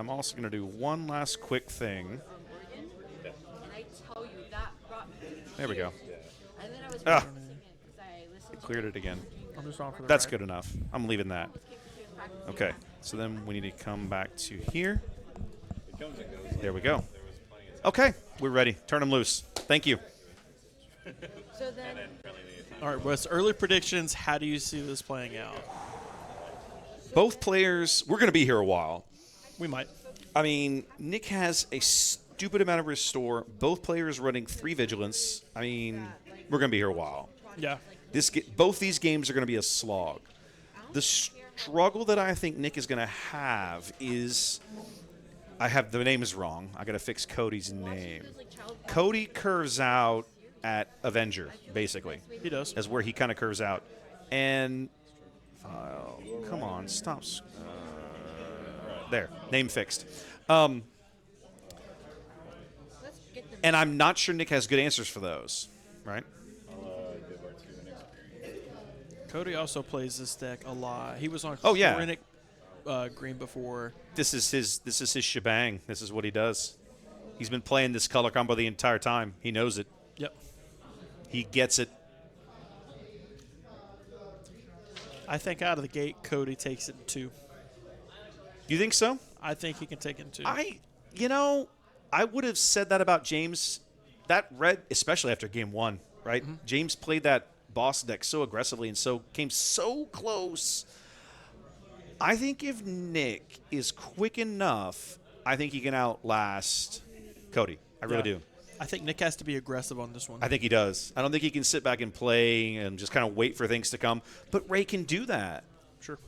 I'm also going to do one last quick thing. There we go. Ah, it cleared it again. I'm just on for the That's ride. good enough. I'm leaving that. Okay, so then we need to come back to here. There we go. Okay, we're ready. Turn them loose. Thank you. So then, All right, Wes, early predictions. How do you see this playing out? Both players, we're going to be here a while. We might. I mean, Nick has a stupid amount of restore. Both players running 3 vigilance. I mean, we're going to be here a while. Yeah. Both these games are going to be a slog. The struggle that I think Nick is going to have is the name is wrong. I got to fix Cody's name. Cody curves out at Avenger, basically. He does. That's where he kind of curves out. And come on, stop. There, name fixed. And I'm not sure Nick has good answers for those, right? Cody also plays this deck a lot. He was on Oh, yeah. Chlorinic, Green before. This is his shebang. This is what he does. He's been playing this color combo the entire time. He knows it. Yep. He gets it. I think out of the gate, Cody takes it in 2. You think so? I think he can take it in 2. I would have said that about James. That red, especially after game 1, right? Mm-hmm. James played that boss deck so aggressively and so came so close. I think if Nick is quick enough, I think he can outlast Cody. I really do. I think Nick has to be aggressive on this one. I think he does. I don't think he can sit back and play and just kind of wait for things to come. But Rey can do that. Sure.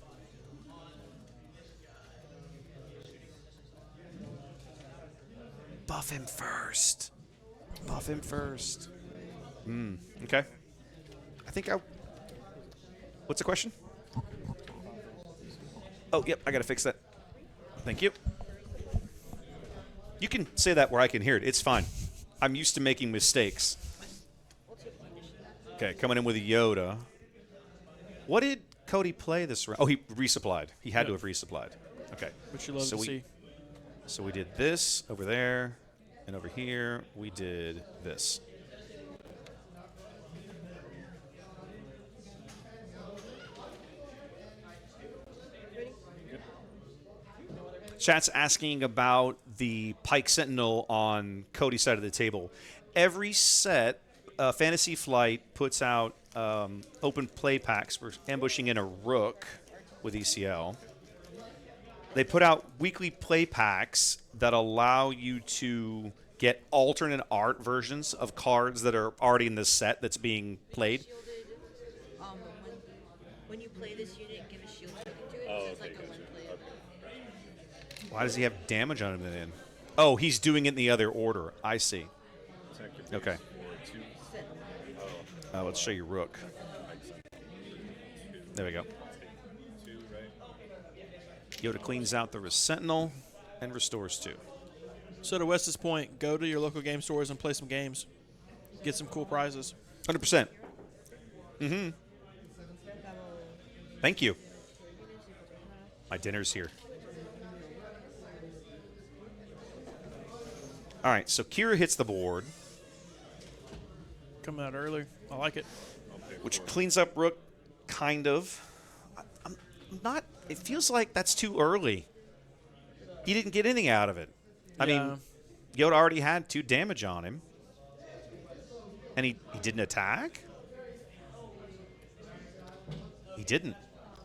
Buff him first. Buff him first. Okay. What's the question? Oh, yep, I got to fix that. Thank you. You can say that where I can hear it. It's fine. I'm used to making mistakes. Okay, coming in with a Yoda. What did Cody play this round? Oh, he resupplied. He had to have resupplied. Okay. Which you love to see. So we did this over there, and over here we did this. Chat's asking about the Pike Sentinel on Cody's side of the table. Every set, Fantasy Flight puts out open play packs for ambushing in a Rook with ECL. They put out weekly play packs that allow you to get alternate art versions of cards that are already in the set that's being played. when you play this unit, give a shield to it. So it's like a one play. Why does he have damage on him then? Oh, he's doing it in the other order. I see. Okay. Let's show you Rook. There we go. Yoda cleans out the Sentinel and restores 2. So to Wes's point, go to your local game stores and play some games. Get some cool prizes. 100%. Mm-hmm. Thank you. My dinner's here. All right, so Qi'ra hits the board, Coming out early. I like it. which cleans up Rook, kind of. I'm not. It feels like that's too early. He didn't get anything out of it. I mean, Yoda already had 2 damage on him, and he didn't attack. He didn't.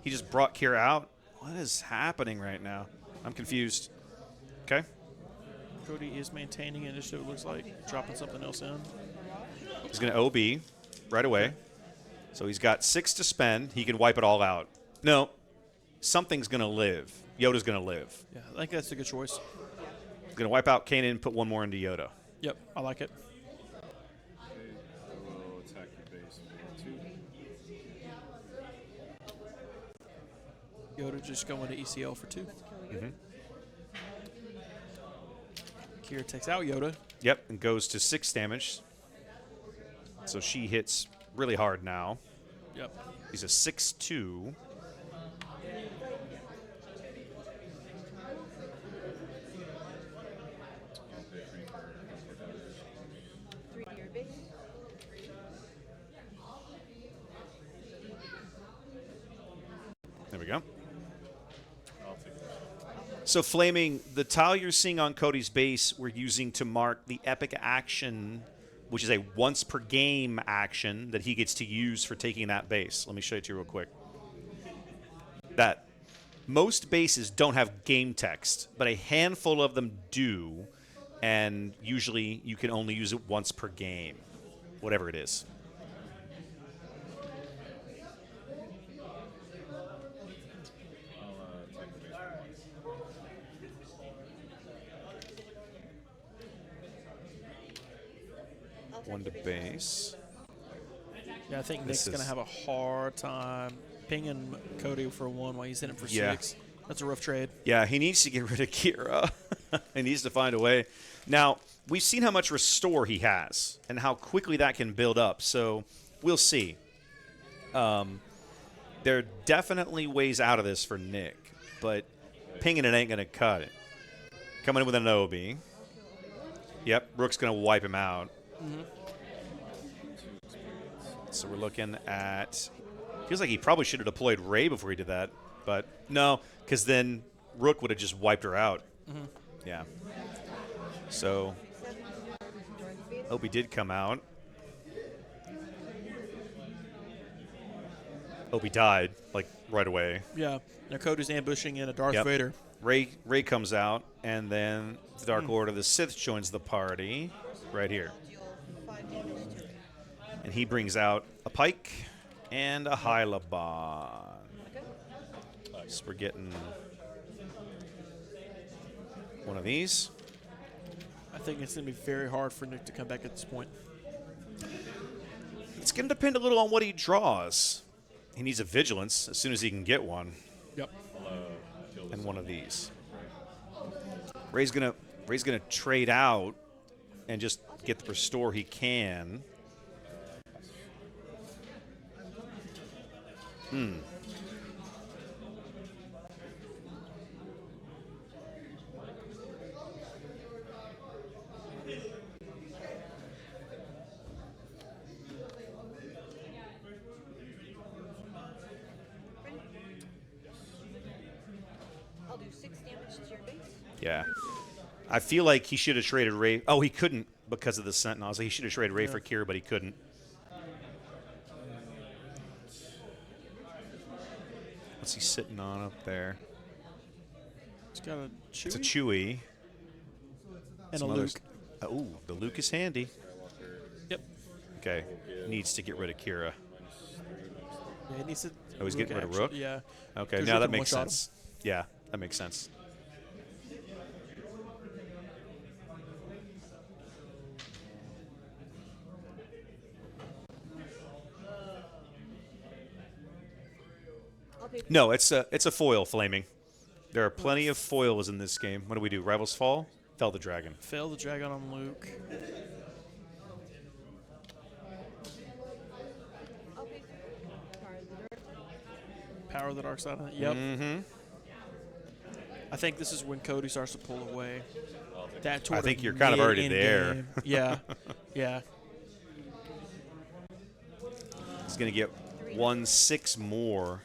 He just brought Qi'ra out. What is happening right now? I'm confused. Okay. Cody is maintaining initiative, it looks like. Dropping something else in. He's going to OB right away. So he's got 6 to spend. He can wipe it all out. No. Something's going to live. Yoda's going to live. Yeah, I think that's a good choice. He's going to wipe out Kanan and put 1 more into Yoda. Yep, I like it. Yoda just going to ECL for 2. Mm-hmm. Qi'ra takes out Yoda. Yep, and goes to 6 damage. So she hits really hard now. Yep. He's a 6-2. So, Flaming, the tile you're seeing on Cody's base, we're using to mark the epic action, which is a once per game action that he gets to use for taking that base. Let me show it to you real quick. That most bases don't have game text, but a handful of them do, and usually you can only use it once per game, whatever it is. One to base. Yeah, I think This Nick's going to is- have a hard time pinging Cody for 1 while he's hitting for Yeah. 6. That's a rough trade. Yeah, he needs to get rid of Qi'ra. He needs to find a way. Now, we've seen how much restore he has and how quickly that can build up, so we'll see. There are definitely ways out of this for Nick, but pinging it ain't going to cut it. Coming in with an OB. Yep, Rook's going to wipe him out. So we're looking at... Feels like he probably should have deployed Rey before he did that, but no, because then Rook would have just wiped her out. Yeah. So Opie did come out. Opie died, like, right away. Yeah. Now Cody's ambushing in a Darth Yep. Vader. Rey comes out, and then the Dark Lord of the Sith joins the party right here. Deal 5 damage to it. And he brings out a Pike and a Hylaban. So we're getting one of these. I think it's going to be very hard for Nick to come back at this point. It's going to depend a little on what he draws. He needs a Vigilance as soon as he can get one. Yep. And one of these. Ray's gonna trade out and just get the restore he can. I'll do 6 damage to your base. Yeah. I feel like he should have traded Ray. Oh, he couldn't because of the Sentinels. He should have traded Ray for Qi'ra, but he couldn't. What's he sitting on up there? It's got a Chewie It's a Chewie. and a Some Luke. others- Oh, the Luke is handy. Yep. Okay. Needs to get rid of Qi'ra. Yeah, he needs to. Oh, he's getting rid of action. Rook? Yeah. Okay, 'Cause now Rook that can makes one-shot him. sense. Yeah, that makes sense. I'll pay No, it's a foil, Flaming. There are plenty of foils in this game. What do we do? Rivals fall? Fell the dragon. Fail the dragon on Luke. I'll pay Power of the Dark. Power of the dark side. Yep. Mm-hmm. I think this is when Cody starts to pull away. That toward I think you're kind of already mid-end there. game. Yeah. Yeah. He's going to get 1/6 more.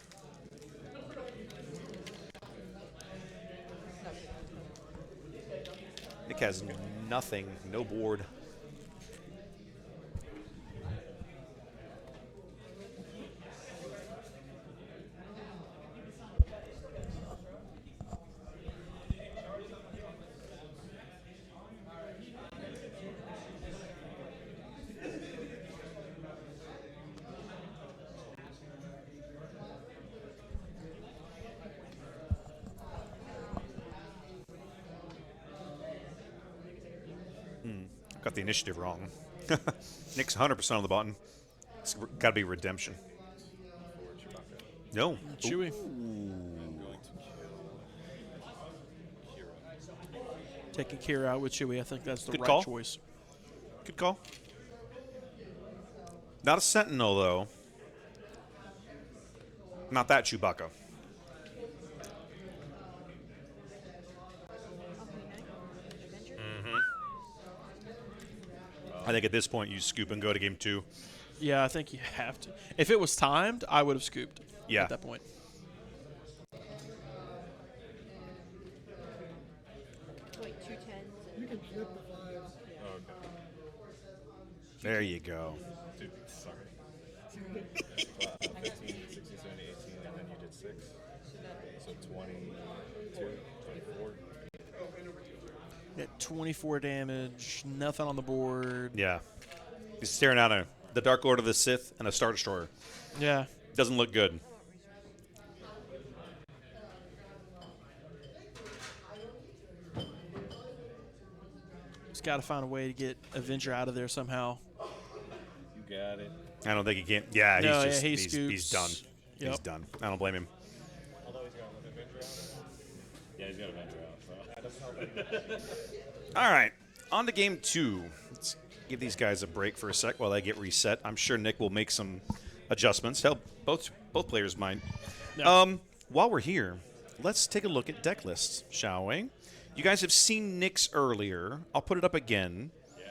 Nick has nothing, no board. Got the initiative wrong. Nick's 100% on the button. It's got to be redemption. No. Chewie. Taking Qi'ra out with Chewie, I think that's the Good right call. choice. Good call. Not a Sentinel, though. Not that Chewbacca. I'll pay 9. Adventure. I think at this point you scoop and go to game 2. Yeah, I think you have to. If it was timed, I would have scooped Yeah. at that point. 2 tens. You can flip the 5s. Oh, okay. There you go. Dude, sorry. 15, 16, 17, 18, and then you did 6. So 22, 24. Got 24 damage, nothing on the board. Yeah. He's staring at the Dark Lord of the Sith and a Star Destroyer. Yeah. Doesn't look good. Just got to find a way to get Avenger out of there somehow. You got it. I don't think he can. Yeah, No, he's just he he's scoops. done. Yep. He's done. I don't blame him. Although he's got an Avenger out. Yeah, he's got an Avenger out, so that doesn't help anyone. All right, on to game 2. Let's give these guys a break for a sec while they get reset. I'm sure Nick will make some adjustments. Hell, both players might. Yeah. While we're here, let's take a look at deck lists, shall we? You guys have seen Nick's earlier. I'll put it up again. Yeah.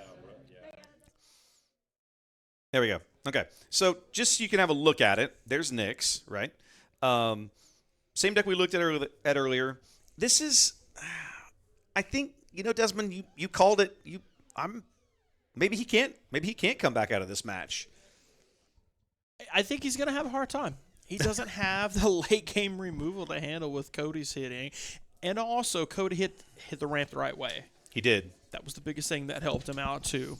There we go. Okay, so just so you can have a look at it, there's Nick's, right? Same deck we looked at earlier. This is, I think, Desmond, you called it. Maybe he can't come back out of this match. I think he's going to have a hard time. He doesn't have the late game removal to handle with Cody's hitting. And also, Cody hit the ramp the right way. He did. That was the biggest thing that helped him out, too.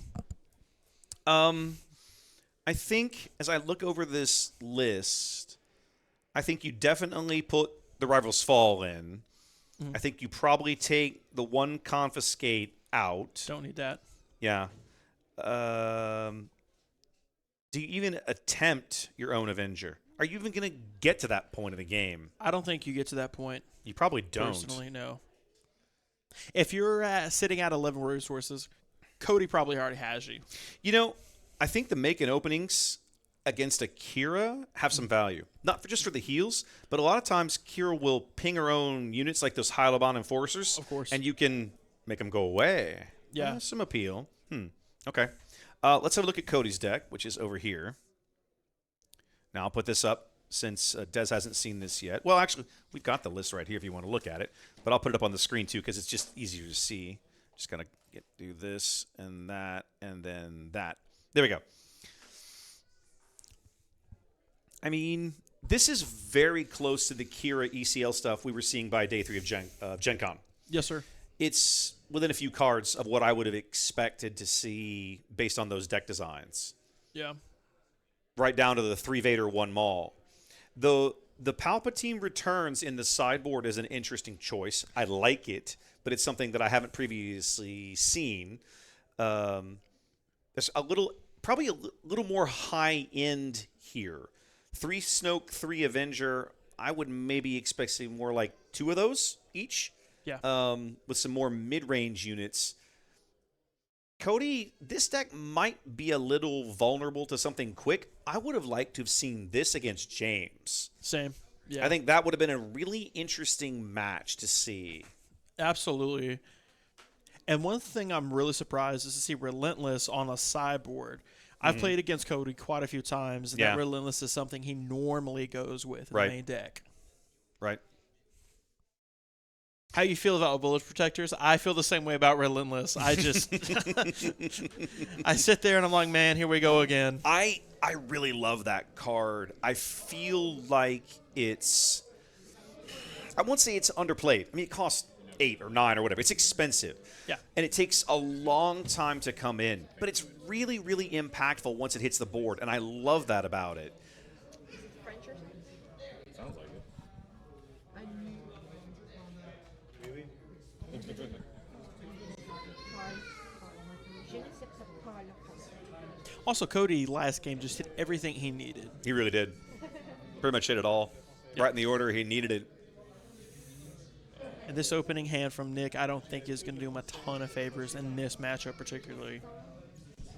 I think as I look over this list, I think you definitely put the Rival's Fall in. I think you probably take the one Confiscate out. Don't need that. Yeah. Do you even attempt your own Avenger? Are you even going to get to that point of the game? I don't think you get to that point. You probably don't. Personally, no. If you're sitting at 11 resources, Cody probably already has you. I think the make and openings against a Qi'ra have some value. Not just for the heals, but a lot of times Qi'ra will ping her own units like those Hyloban Enforcers. Of course. And you can make them go away. Yeah. Some appeal. Okay. Let's have a look at Cody's deck, which is over here. Now, I'll put this up since Des hasn't seen this yet. Well, actually, we've got the list right here if you want to look at it. But I'll put it up on the screen, too, because it's just easier to see. Just got to do this and then that. There we go. I mean, this is very close to the Qi'ra ECL stuff we were seeing by day 3 of Gen Con. Yes, sir. It's within a few cards of what I would have expected to see based on those deck designs. Yeah. Right down to the 3 Vader, 1 Maul. The Palpatine Returns in the sideboard is an interesting choice. I like it, but it's something that I haven't previously seen. There's probably a little more high end here. 3 Snoke, 3 Avenger. I would maybe expect to see more like 2 of those each. Yeah. With some more mid-range units. Cody, this deck might be a little vulnerable to something quick. I would have liked to have seen this against James. Same. Yeah. I think that would have been a really interesting match to see. Absolutely. And one thing I'm really surprised is to see Relentless on a sideboard. I've played against Cody quite a few times, and that Relentless is something he normally goes with in the main deck. Right. How you feel about Village Protectors? I feel the same way about Relentless. I just I sit there and I'm like, man, here we go again. I really love that card. I feel like it's, I won't say it's underplayed. I mean, it costs 8 or 9 or whatever. It's expensive. Yeah. And it takes a long time to come in. But it's really, really impactful once it hits the board. And I love that about it. French or something? Sounds like it. I knew. Really? Je ne sais pas le français. Also, Cody last game just hit everything he needed. He really did. Pretty much hit it all. Yeah. Right in the order he needed it. And this opening hand from Nick, I don't think is going to do him a ton of favors in this matchup particularly.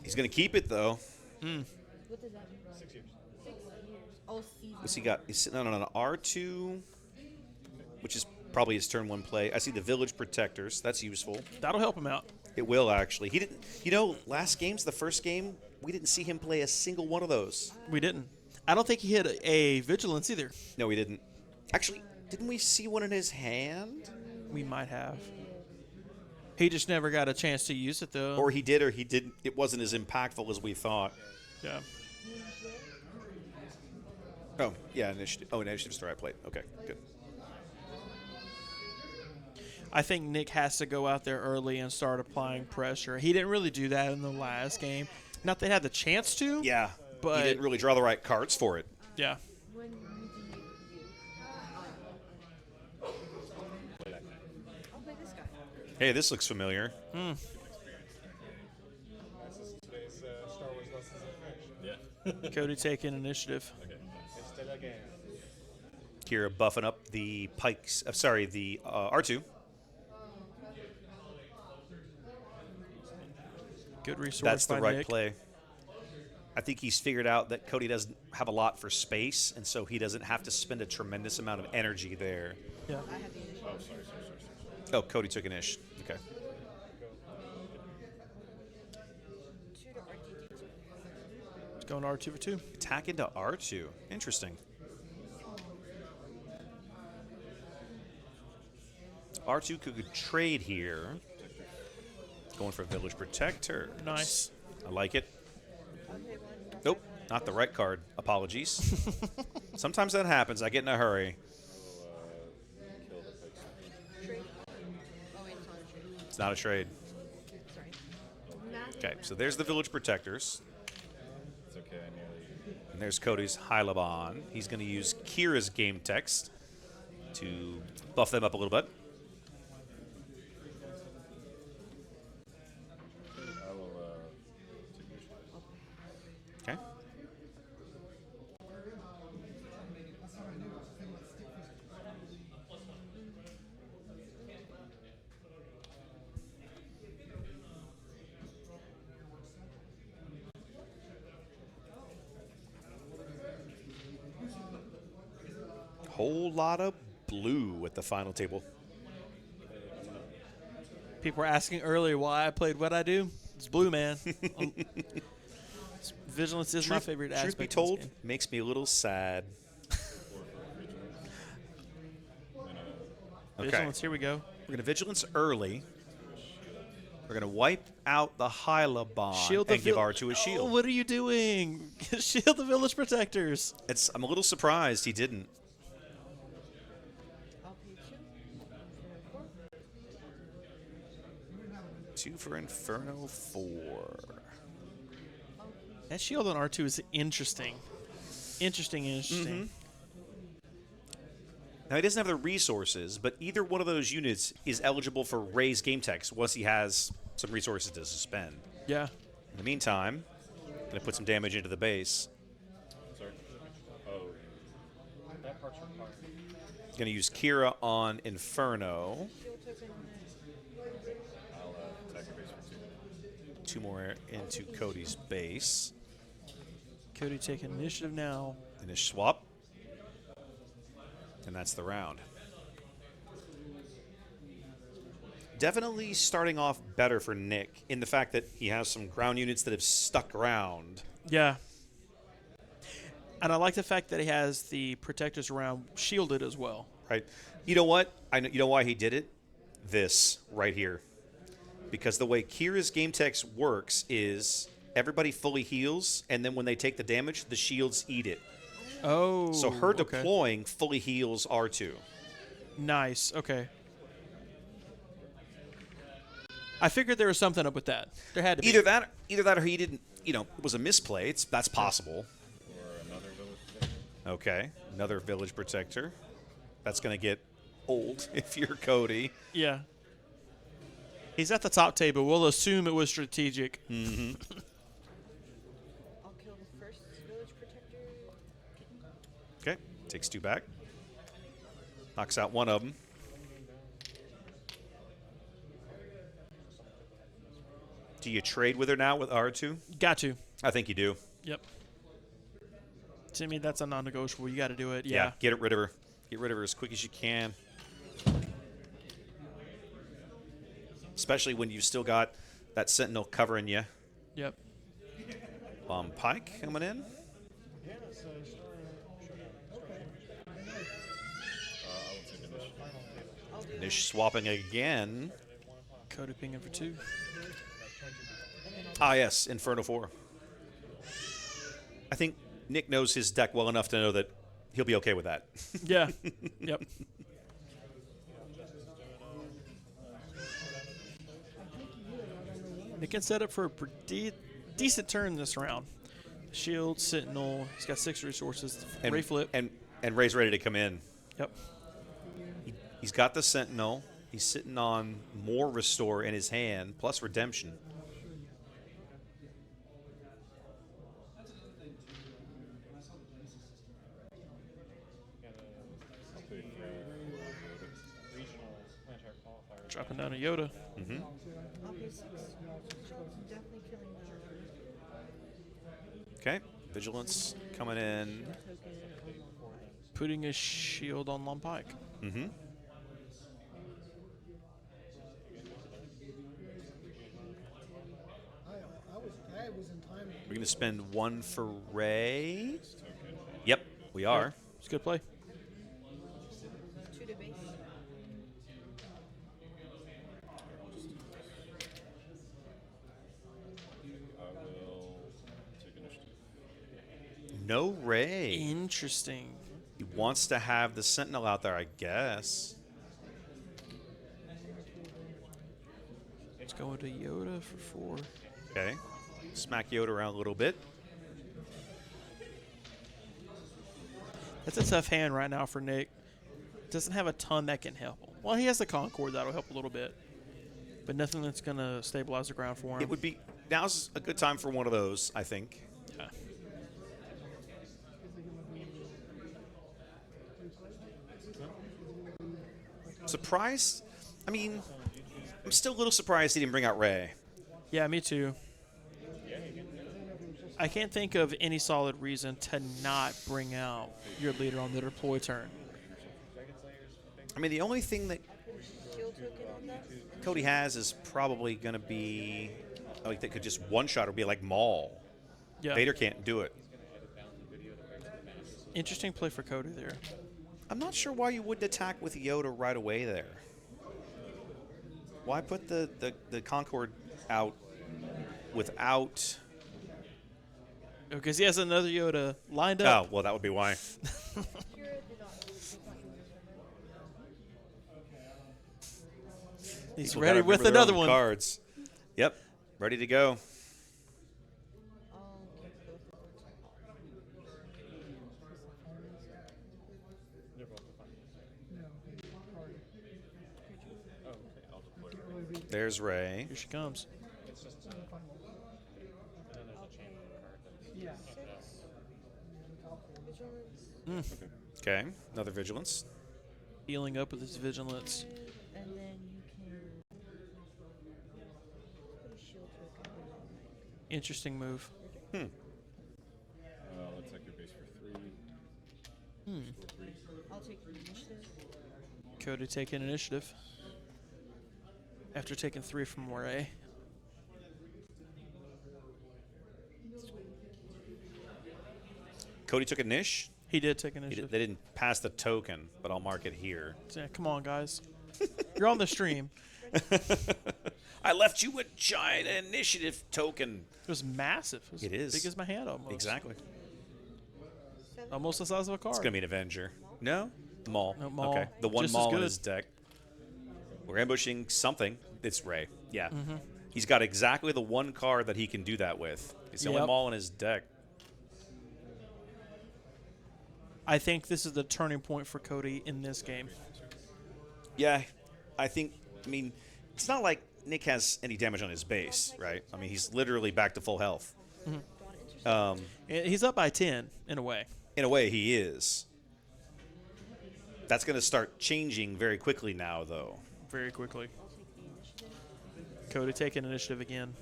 He's going to keep it, though. What does that mean? 6 years. 6 years. All season. What's he got? He's sitting on an R2, which is probably his turn 1 play. I see the Village Protectors. That's useful. That'll help him out. It will, actually. He didn't. Last game's the first game, we didn't see him play a single one of those. We didn't. I don't think he hit a Vigilance either. No, we didn't. Actually, didn't we see one in his hand? We might have. He just never got a chance to use it, though. Or he did, or he didn't. It wasn't as impactful as we thought. Yeah. Oh, yeah, initiative. Oh, initiative's the right plate. Okay, good. I think Nick has to go out there early and start applying pressure. He didn't really do that in the last game. Not that he had the chance to. Yeah, but he didn't really draw the right cards for it. Yeah. I'll play this guy. Hey, this looks familiar. This is today's Star Wars lessons in French. Yeah. Cody taking initiative. Okay. Instead again. Qi'ra buffing up the pikes. The R2. Good resource. That's the by right Nick. play. I think he's figured out that Cody doesn't have a lot for space, and so he doesn't have to spend a tremendous amount of energy there. Yeah. I have the initiative. Oh, sorry. Oh, Cody took an ish. Okay. 2 to RTD2. It's going R2 for 2. Attack into R2. Interesting. R2 could trade here. Going for Village Protector. Nice. I like it. Nope, not the right card. Apologies. Sometimes that happens. I get in a hurry. Kill the pigs. Trade. Oh, wait, it's not a trade. It's not a trade. Sorry. Okay, so there's the Village Protectors. It's okay. I nearly. And there's Cody's Hylaban. He's going to use Kira's game text to buff them up a little bit. I will take initiative. Okay. Whole lot of blue at the final table. People were asking earlier why I played what I do. It's blue, man. Vigilance is my favorite aspect. Truth be of this told, game. makes me a little sad. Okay, Vigilance, here we go. we're gonna Vigilance early. We're gonna wipe out the Hylaban Shield the and give R2 a Oh, shield. what are you doing? Shield the Village Protectors. I'm a little surprised he didn't. I'll pay 2. 2 for Inferno 4. That shield on R2 is interesting. Interesting. Mm-hmm. Now, he doesn't have the resources, but either one of those units is eligible for Rey's game text once he has some resources to suspend. Yeah. In the meantime, going to put some damage into the base. Sorry. Oh. That part's required. Going to use Qi'ra on Inferno. Shield token. I'll attack your base for 2. 2 more into Cody's base. Cody taking initiative now. Finish swap. And that's the round. Definitely starting off better for Nick in the fact that he has some ground units that have stuck around. Yeah. And I like the fact that he has the protectors around shielded as well. Right? You know what? You know why he did it? This right here. Because the way Kira's game text works is everybody fully heals, and then when they take the damage, the shields eat it. Oh. So her okay. deploying fully heals R2. Nice. Okay. I figured there was something up with that. There had to be. Either that or he didn't, it was a misplay. That's possible. Or another village protector. Okay, another village protector. That's going to get old if you're Cody. Yeah. He's at the top table. We'll assume it was strategic. Mm-hmm. I'll kill the first village protector. Okay, takes 2 back. Knocks out one of them. Do you trade with her now with R2? Got to. I think you do. Yep. To me, that's a non-negotiable. You got to do it. Yeah. Get rid of her. Get rid of her as quick as you can. Especially when you've still got that Sentinel covering you. Yep. Pike coming in. I will take initiative. Nish swapping again. Cody pinging for 2. Ah, yes, Inferno 4. I think Nick knows his deck well enough to know that he'll be okay with that. Yeah. Yep. Nick can set up for a pretty decent turn this round. Shield, Sentinel. He's got 6 resources. Ray flip. And Ray's ready to come in. Yep. He's got the Sentinel. He's sitting on more Restore in his hand, plus Redemption. Dropping down a Yoda. Mm-hmm. I'll pay 6. Definitely killing Okay. Vigilance coming in. Putting a shield on Long Pike. Mm-hmm. We're going to spend 1 for Ray. Yep, we are. It's a good play. 2 to base. No Ray. Interesting. He wants to have the Sentinel out there, I guess. Let's go into Yoda for 4. Okay. Smack Yoda around a little bit. That's a tough hand right now for Nick. Doesn't have a ton that can help him. Well, he has the Concord that'll help a little bit, but nothing that's going to stabilize the ground for him. It would be, now's a good time for one of those, I think. Yeah. Surprised? I mean, I'm still a little surprised he didn't bring out Ray. Yeah, me too. I can't think of any solid reason to not bring out your leader on the deploy turn. I mean, the only thing that Shield token on that. Cody has is probably going to be, like, that could just one-shot or be like Maul. Yeah. Vader can't do it. Interesting play for Cody there. I'm not sure why you wouldn't attack with Yoda right away there. Why put the Concord out without... Because he has another Yoda lined Oh, up. well, that would be why. Qi'ra did not. He's People ready gotta with remember their another own one. Cards. Yep, ready to go. There's Ray. Here she comes. Okay, another Vigilance. Healing up with his Vigilance. And then you can put a shield token on Mike. Interesting move. Let's take your base for 3. I'll take the initiative. Cody taking initiative. After taking 3 from Ray. Cody took a niche. He did take They initiative. didn't pass the token, but I'll mark it here. Yeah, come on, guys. You're on the stream. I left you a giant initiative token. It was massive. It was It is. big as my hand almost. Exactly. Almost the size of a card. It's going to be an Avenger. No? Maul. No, Maul. Okay. The one Just as Maul in good. his deck. We're ambushing something. It's Ray. Yeah. Mm-hmm. He's got exactly the one card that he can do that with. It's the only Yep. Maul in his deck. I think this is the turning point for Cody in this game. Yeah. I mean, it's not like Nick has any damage on his base, right? I mean, he's literally back to full health. He's up by 10, in a way. In a way, he is. That's going to start changing very quickly now, though. Very quickly. Cody taking initiative again.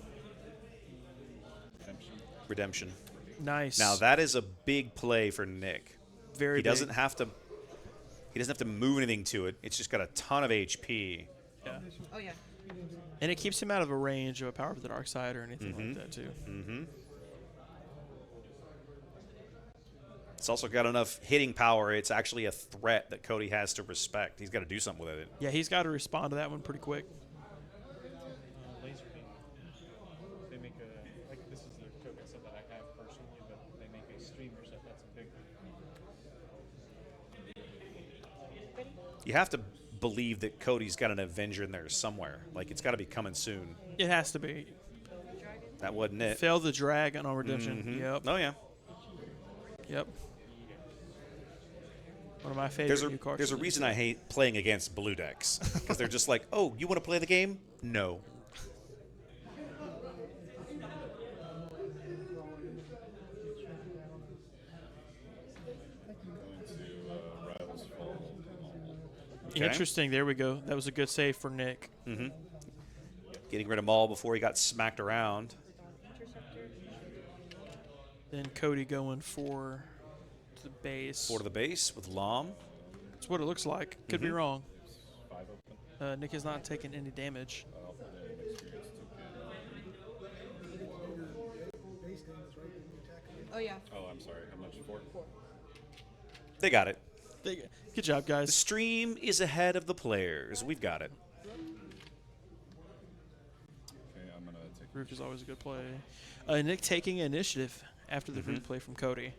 Redemption. Nice. Now that is a big play for Nick. Very He doesn't big. have to. He doesn't have to move anything to it. It's just got a ton of HP. Yeah. Oh yeah. And it keeps him out of a range of a Power of the Dark Side or anything like that, too. Mm-hmm. It's also got enough hitting power. It's actually a threat that Cody has to respect. He's got to do something with it. Yeah, he's got to respond to that one pretty quick. You have to believe that Cody's got an Avenger in there somewhere. Like, it's got to be coming soon. It has to be. That wasn't it. Fail the dragon on redemption. Mm-hmm. Yep. Oh, yeah. Yep. One of my favorite new cards. There's a reason I hate playing against blue decks. Because they're just like, oh, you want to play the game? No. Okay. Interesting. There we go. That was a good save for Nick. Mm-hmm. Getting rid of Maul before he got smacked around. Then Cody going for the base. For the base with Lom. That's what it looks like. Could be wrong. Nick has not taken any damage. Oh, yeah. Oh, I'm sorry. How much for? They got it. Good job, The guys. stream is ahead of the players. We've got it. Okay, I'm gonna take. Rook is always a good play. Nick taking initiative after the Rook play from Cody.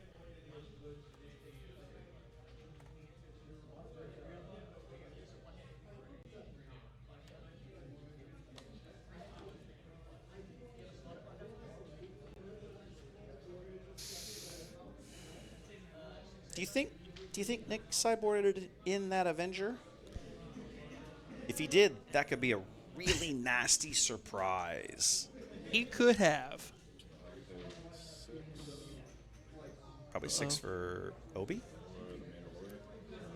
Do you think Nick sideboarded in that Avenger? If he did, that could be a really nasty surprise. He could have. Probably 6 for Obi?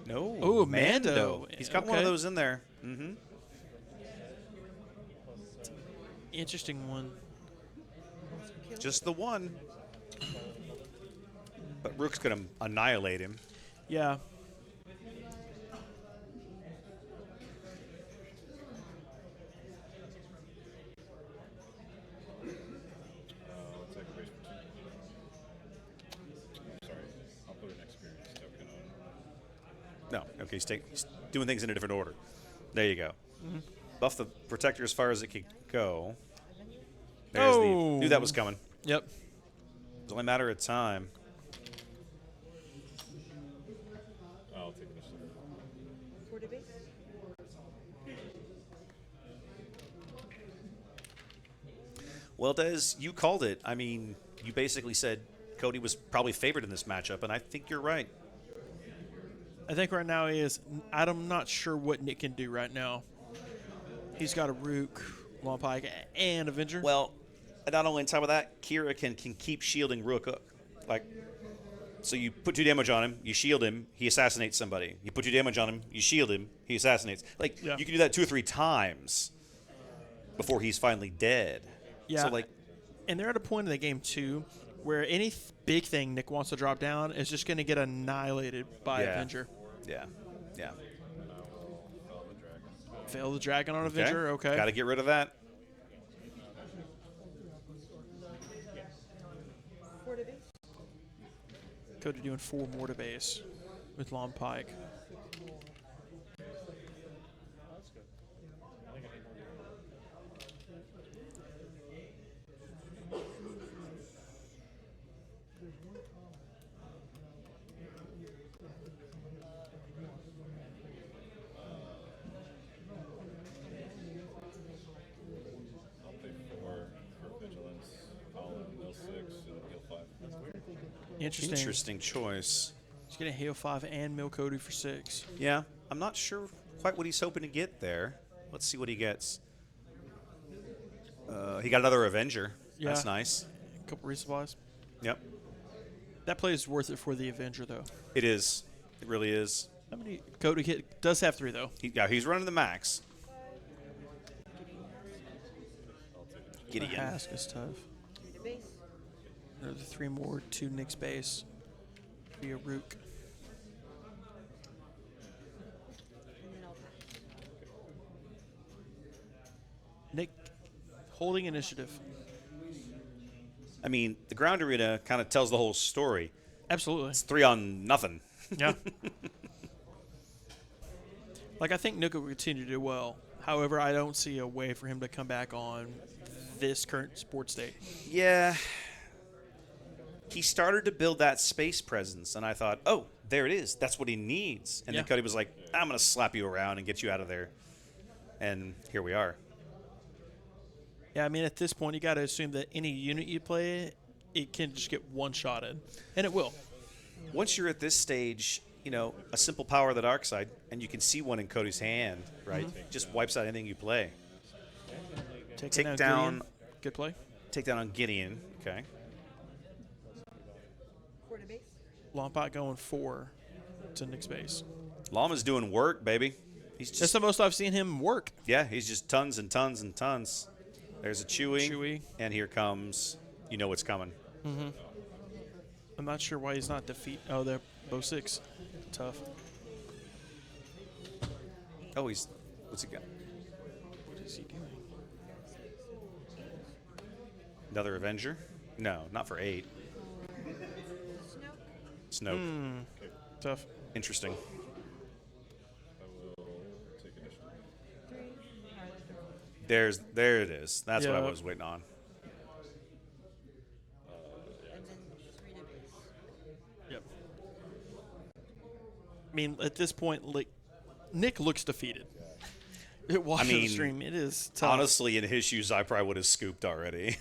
No. Ooh, Mando. He's got one of Okay. those in there. Mm-hmm. Interesting one. Just the one. But Rook's going to annihilate him. Yeah. I'll take a base for 2. Sorry, I'll put an experience token on. No. Okay, he's doing things in a different order. There you go. Buff the protector as far as it could go. There's knew that was coming. Yep. It's only a matter of time. I'll take initiative. For the base. Well, Des, you called it. I mean, you basically said Cody was probably favored in this matchup, and I think you're right. I think right now he is. I'm not sure what Nick can do right now. He's got a Rook, Long Pike, and Avenger. Well, not only on top of that, Qi'ra can keep shielding Rook up. Like, so you put 2 damage on him, you shield him, he assassinates somebody. You put 2 damage on him, you shield him, he assassinates. Like, Yeah. you can do that 2 or 3 times before he's finally dead. Yeah. So, like, And they're at a point in the game, too, where any big thing Nick wants to drop down is just going to get annihilated by Yeah. Avenger. yeah. Fail the dragon on Avenger. Okay. Got to get rid of that. For the base. Cody doing 4 more to base with Long Pike. I'll pay 4 for vigilance. I'll mill 6 and heal 5. Interesting. Interesting choice. He's going to heal 5 and mill Cody for 6. Yeah, I'm not sure quite what he's hoping to get there. Let's see what he gets. He got another Avenger. Yeah. That's nice. A couple resupplies. Yep. That play is worth it for the Avenger, though. It is. It really is. How many? Cody does have 3, though. He's running the max. Gideon. Hask is tough. For the base. There's 3 more to Nick's base via Rook. And then I'll pass. Nick holding initiative. I mean, the ground arena kind of tells the whole story. Absolutely. It's 3 on nothing. Yeah. Like, I think Nick will continue to do well. However, I don't see a way for him to come back on this current sports state. Yeah. He started to build that space presence, and I thought, oh, there it is. That's what he needs. And then Yeah. Cody was like, I'm going to slap you around and get you out of there. And here we are. Yeah, I mean, at this point, you got to assume that any unit you play, it can just get one-shotted. And it will. Once you're at this stage, a simple power of the dark side, and you can see one in Cody's hand, right? Just wipes out anything you play. Take down. Gideon. Good play. Take down on Gideon. Okay. 4 to base. Lompot going 4 to Nick's base. Llama's doing work, baby. That's the most I've seen him work. Yeah, he's just tons and tons and tons. There's a Chewy. And here comes, what's coming. Mm-hmm. I'm not sure why he's not defeat. Oh, they're bow 6. Tough. Oh, what's he got? What is he doing? Another Avenger? No, not for 8. Snoke. Tough. Interesting. I will take initiative. 3. There it is. That's what I was waiting on. And then 3 to base. Yep. I mean, at this point, like, Nick looks defeated. Watching the stream, it is tough. Honestly, in his shoes, I probably would have scooped already.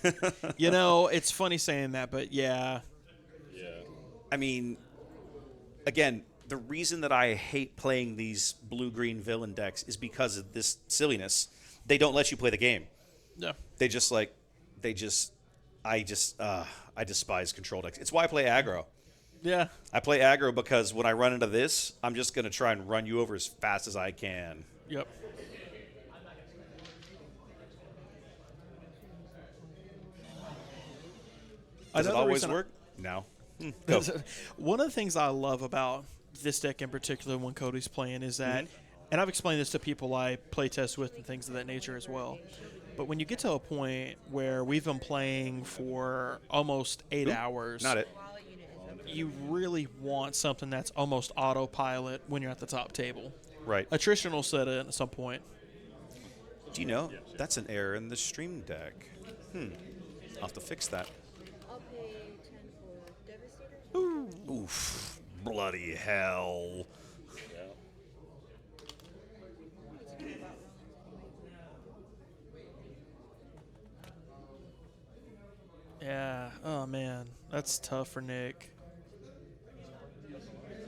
It's funny saying that, but yeah. Yeah. I mean, again, the reason that I hate playing these blue-green villain decks is because of this silliness. They don't let you play the game. Yeah. I despise control decks. It's why I play aggro. Yeah. I play aggro because when I run into this, I'm just going to try and run you over as fast as I can. Yep. Does it always work? No. Go. One of the things I love about this deck in particular when Cody's playing is that, and I've explained this to people I play test with and things of that nature as well, but when you get to a point where we've been playing for almost 8 hours, Not it. you really want something that's almost autopilot when you're at the top table. Right. Attrition will set in at some point. Do you know that's an error in the stream deck? I'll have to fix that. I'll pay 10 for Devastator. Oof. Bloody hell. Yeah. Oh, man. That's tough for Nick.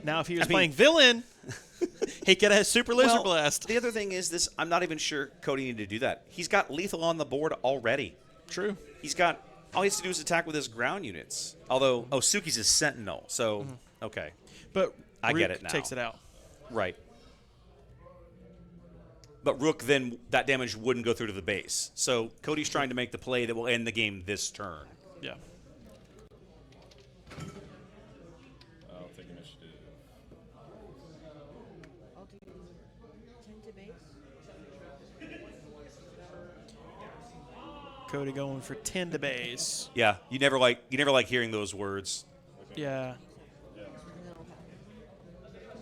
Now, if he was playing villain, he could have Super Laser Blast. The other thing is this. I'm not even sure Cody needed to do that. He's got lethal on the board already. True. He's got all he has to do is attack with his ground units. Although, Suki's his sentinel, so okay. But I get Rook it now. takes it out. Right. But Rook, then that damage wouldn't go through to the base. So Cody's trying to make the play that will end the game this turn. Yeah. I'll take initiative. I'll do 10 to base. Cody going for 10 to base. Yeah, you never like hearing those words. Yeah.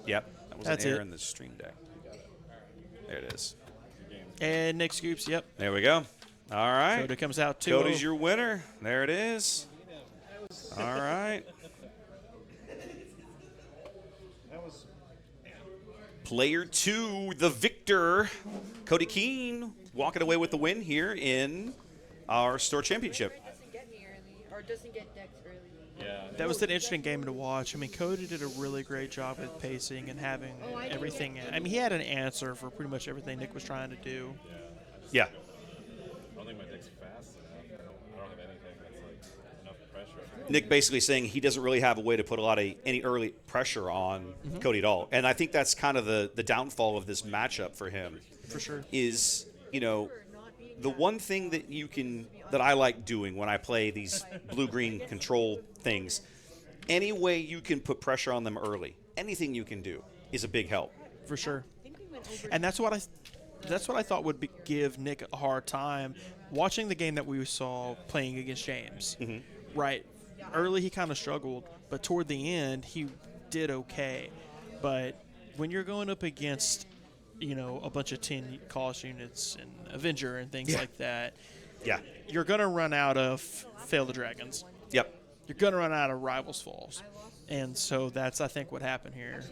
Yep, that was That's an error it. in the stream deck. There it is. And Nick scoops. Yep. There we go. All right. Cody comes out 2-0. Cody's your winner. There it is. All right. Player 2, the victor, Cody Keene, walking away with the win here in our store championship. Doesn't get me early, or doesn't get decks early. Yeah. That was an interesting game to watch. I mean, Cody did a really great job with pacing and having everything. I mean, he had an answer for pretty much everything Nick was trying to do. Yeah. I don't think my deck's fast enough. I don't have anything that's like enough pressure. Nick basically saying he doesn't really have a way to put any early pressure on Cody at all. And I think that's kind of the downfall of this matchup for him. For sure. Is, the one thing that I like doing when I play these blue-green control things, any way you can put pressure on them early, anything you can do is a big help. For sure. And that's what I thought would give Nick a hard time watching the game that we saw playing against James. Right. Early he kind of struggled, but toward the end he did okay. But when you're going up against, a bunch of 10 cost units and Avenger and things like that, you're going to run out of Fail the Dragons. Yep. You're going to run out of Rivals Falls. And so that's, I think, what happened here.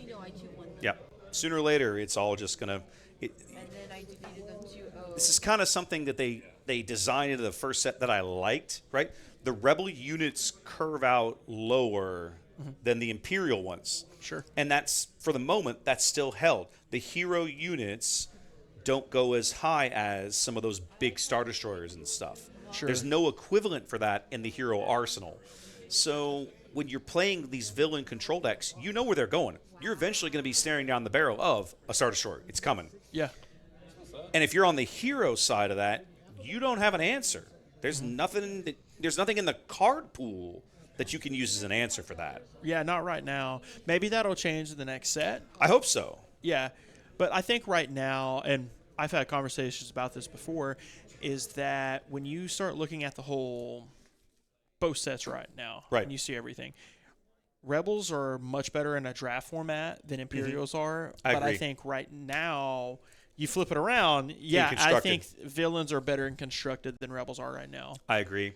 Yep. Sooner or later, it's all just going to. And then I defeated them 2-0. This is kind of something that they designed into the first set that I liked, right? The Rebel units curve out lower than the Imperial ones. Sure. And that's, for the moment, that's still held. The hero units don't go as high as some of those big Star Destroyers and stuff. Sure. There's no equivalent for that in the hero arsenal. So when you're playing these villain control decks, you know where they're going. You're eventually going to be staring down the barrel of a Star Destroyer. It's coming. Yeah. And if you're on the hero side of that, you don't have an answer. There's nothing in the card pool that you can use as an answer for that. Yeah, not right now. Maybe that'll change in the next set. I hope so. Yeah. But I think right now, and I've had conversations about this before, is that when you start looking at the whole both sets right now, right, and you see everything, Rebels are much better in a draft format than Imperials are. I but agree. I think right now, you flip it around, yeah, I think villains are better and constructed than Rebels are right now. I agree.